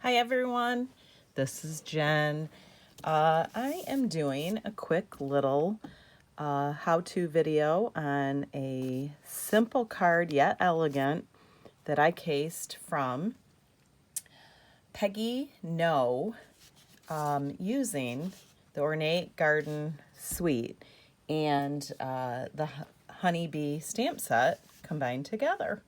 Hi everyone, this is Jen. I am doing a quick little how-to video on a simple card yet elegant that I cased from Peggy No using the Ornate Garden Suite and the Honeybee stamp set combined together.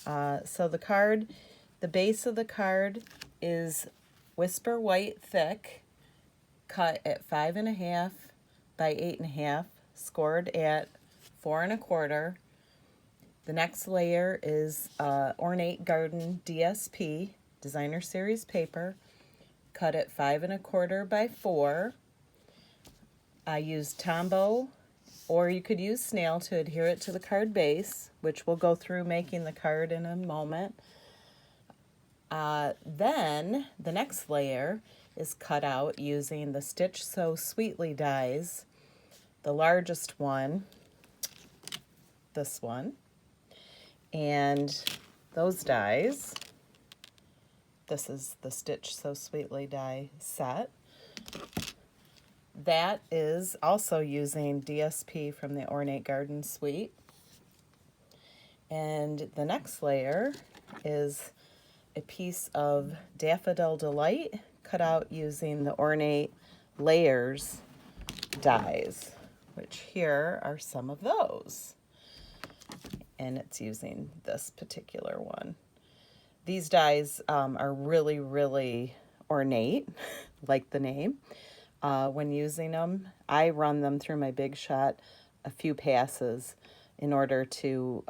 So the base of the card is Whisper White thick, cut at 5.5 by 8.5, scored at 4 1/4. The next layer is Ornate Garden DSP, Designer Series paper, cut at 5 1/4 by 4. I used Tombow, or you could use snail to adhere it to the card base, which we'll go through making the card in a moment. Then the next layer is cut out using the Stitch So Sweetly dies, the largest one, this one, and those dies. This is the Stitch So Sweetly die set. That is also using DSP from the Ornate Garden Suite. And the next layer is a piece of Daffodil Delight cut out using the Ornate Layers dies, which here are some of those. And it's using this particular one. These dies are really, really ornate, like the name. When using them, I run them through my Big Shot a few passes in order to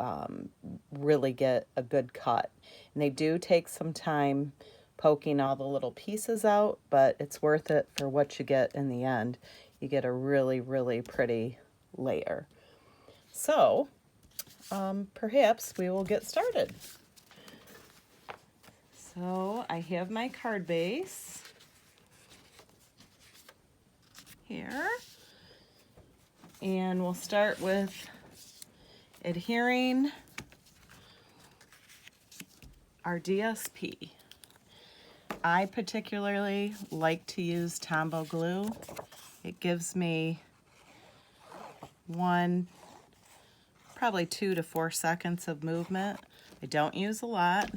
really get a good cut. And they do take some time poking all the little pieces out, but it's worth it for what you get in the end. You get a really, really pretty layer. So perhaps we will get started. So I have my card base here, and we'll start with adhering our DSP. I particularly like to use Tombow glue. It gives me probably 2 to 4 seconds of movement. I don't use a lot,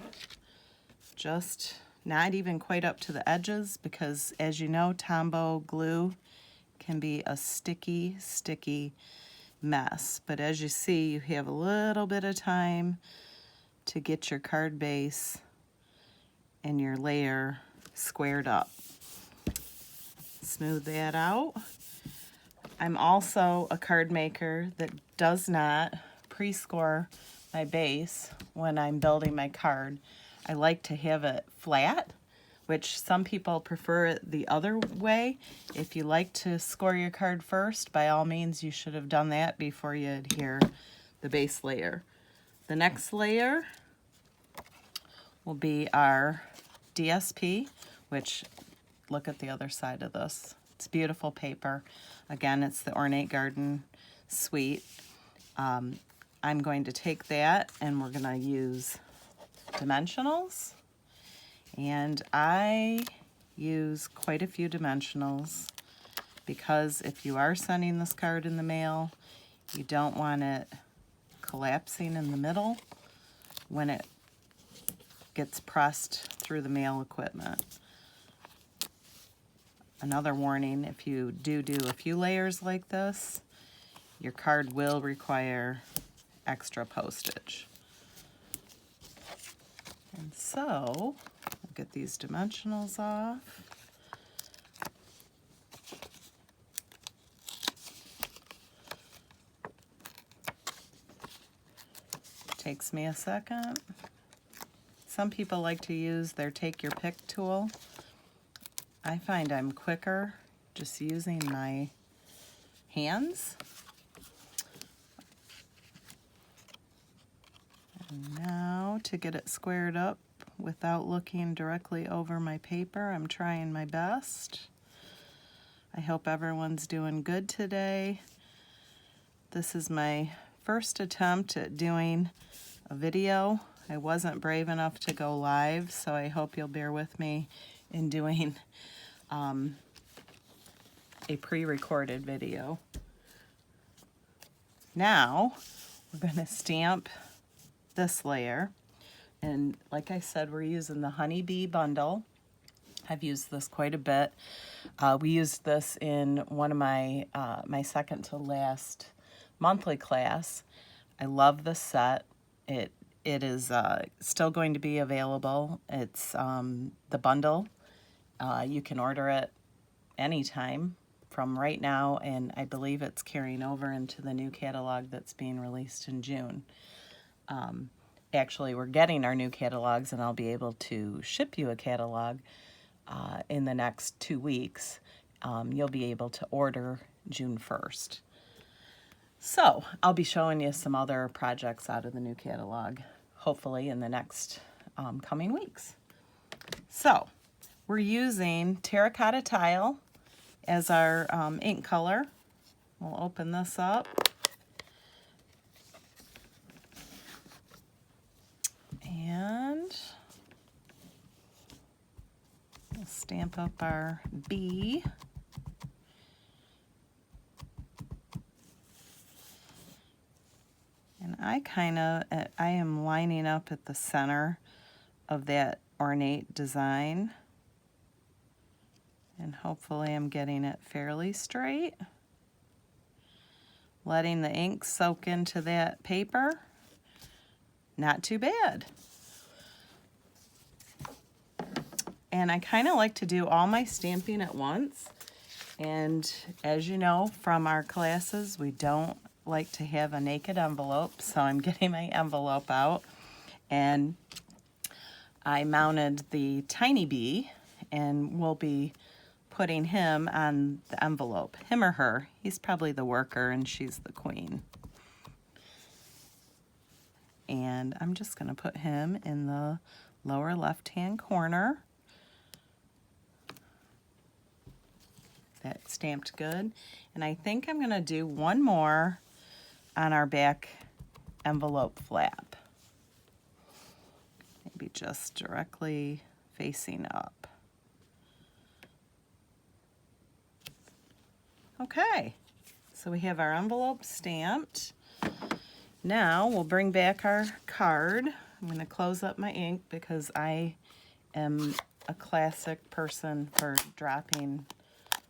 just not even quite up to the edges, because as you know, Tombow glue can be a sticky mess. But as you see, you have a little bit of time to get your card base and your layer squared up. Smooth that out. I'm also a card maker that does not pre-score my base when I'm building my card. I like to have it flat, which some people prefer it the other way. If you like to score your card first, by all means you should have done that before you adhere the base layer. The next layer will be our DSP, which, look at the other side of this. It's beautiful paper. Again, it's the Ornate Garden Suite. I'm going to take that and we're going to use dimensionals. And I use quite a few dimensionals because if you are sending this card in the mail, you don't want it collapsing in the middle when it gets pressed through the mail equipment. Another warning, if you do a few layers like this, your card will require extra postage. And so, we'll get these dimensionals off. Takes me a second. Some people like to use their take your pick tool. I find I'm quicker just using my hands. And now to get it squared up without looking directly over my paper, I'm trying my best. I hope everyone's doing good today. This is my first attempt at doing a video. I wasn't brave enough to go live, so I hope you'll bear with me in doing a pre-recorded video. Now, we're going to stamp this layer. And like I said, we're using the Honeybee bundle. I've used this quite a bit. We used this in one of my my second to last monthly class. I love this set. It is still going to be available. It's the bundle. You can order it anytime from right now, and I believe it's carrying over into the new catalog that's being released in June. Actually, we're getting our new catalogs, and I'll be able to ship you a catalog in the next 2 weeks. You'll be able to order June 1st. So I'll be showing you some other projects out of the new catalog, hopefully in the next coming weeks. So we're using terracotta tile as our ink color. We'll open this up. And we'll stamp up our bee. And I am lining up at the center of that ornate design. And hopefully I'm getting it fairly straight. Letting the ink soak into that paper. Not too bad. And I kind of like to do all my stamping at once. And as you know from our classes, we don't like to have a naked envelope, so I'm getting my envelope out. And I mounted the tiny bee, and we'll be putting him on the envelope, him or her. He's probably the worker and she's the queen. And I'm just going to put him in the lower left-hand corner. That stamped good. And I think I'm going to do one more on our back envelope flap. Maybe just directly facing up. Okay, so we have our envelope stamped. Now we'll bring back our card. I'm going to close up my ink because I am a classic person for dropping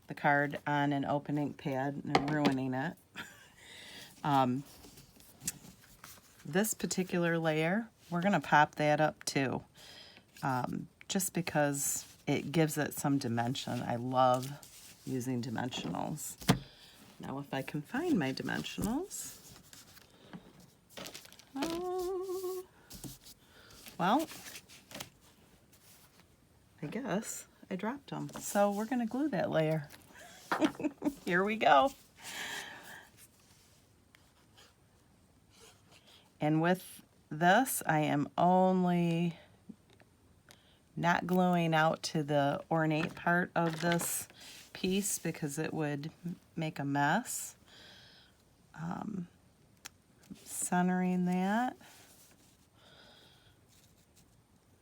the card on an open ink pad and ruining it. This particular layer, we're going to pop that up too, just because it gives it some dimension. I love using dimensionals. Now if I can find my dimensionals. Well, I guess I dropped them. So we're going to glue that layer. Here we go. And with this, I am only not gluing out to the ornate part of this piece because it would make a mess. Centering that.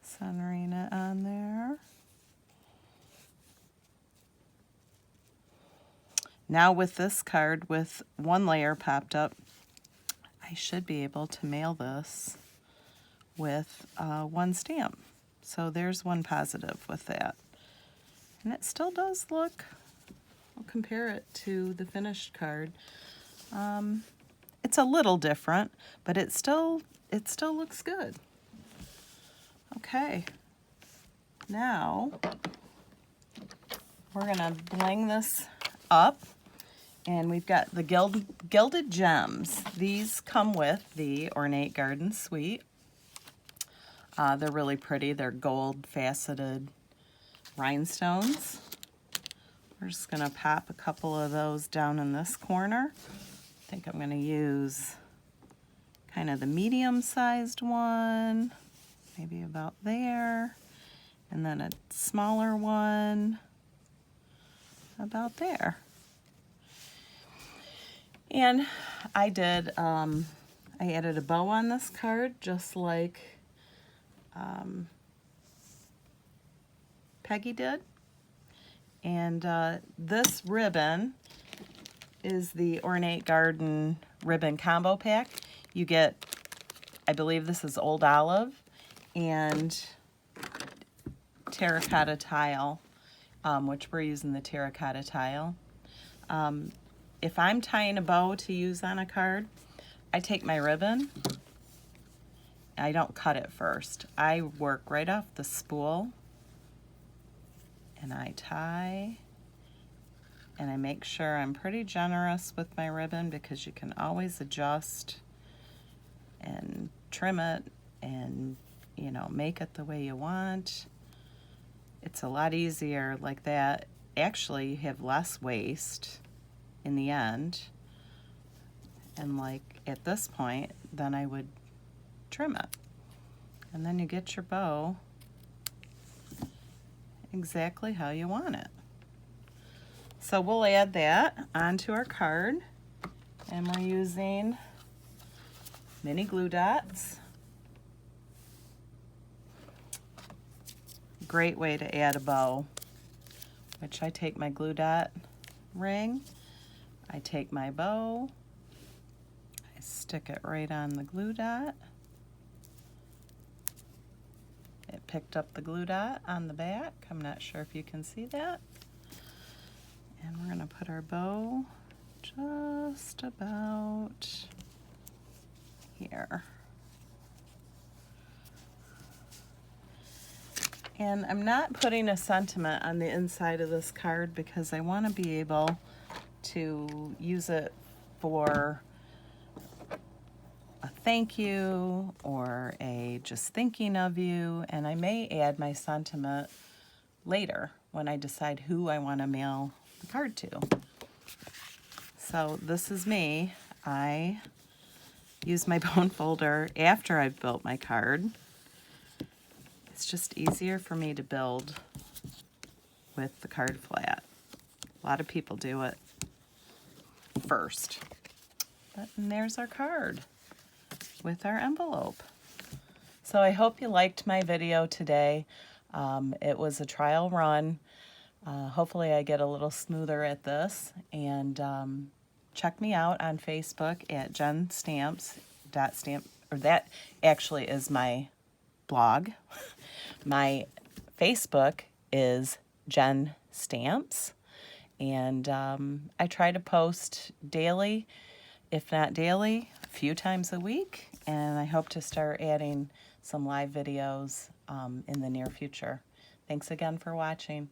Centering it on there. Now with this card, with one layer popped up, I should be able to mail this with one stamp. So there's one positive with that. And it still does look, I'll compare it to the finished card. It's a little different, but it still looks good. Okay, now we're gonna bling this up, and we've got the gilded gems. These come with the Ornate Garden Suite. They're really pretty. They're gold faceted rhinestones. We're just gonna pop a couple of those down in this corner. I think I'm gonna use kind of the medium-sized one, maybe about there, and then a smaller one about there. And I did, I added a bow on this card, just like Peggy did. And this ribbon is the Ornate Garden ribbon combo pack. You get, I believe this is Old Olive and terracotta tile, which we're using the terracotta tile. If I'm tying a bow to use on a card, I take my ribbon. I don't cut it first. I work right off the spool and I tie, and I make sure I'm pretty generous with my ribbon because you can always adjust and trim it and, you know, make it the way you want. It's a lot easier like that. Actually, you have less waste in the end. And like at this point, then I would trim it. And then you get your bow exactly how you want it. So we'll add that onto our card, and we're using mini glue dots. Great way to add a bow, which I take my glue dot ring, I take my bow, I stick it right on the glue dot. It picked up the glue dot on the back. I'm not sure if you can see that. And we're going to put our bow just about here. And I'm not putting a sentiment on the inside of this card because I want to be able to use it for a thank you or a just thinking of you, and I may add my sentiment later when I decide who I want to mail the card to. So this is me. I use my bone folder after I've built my card. It's just easier for me to build with the card flat. A lot of people do it first. And there's our card with our envelope. So I hope you liked my video today. It was a trial run. Hopefully I get a little smoother at this. And check me out on Facebook at jenstamps.stamp, or that actually is my blog. My Facebook is Jen Stamps, and I try to post daily, if not daily, a few times a week, and I hope to start adding some live videos in the near future. Thanks again for watching.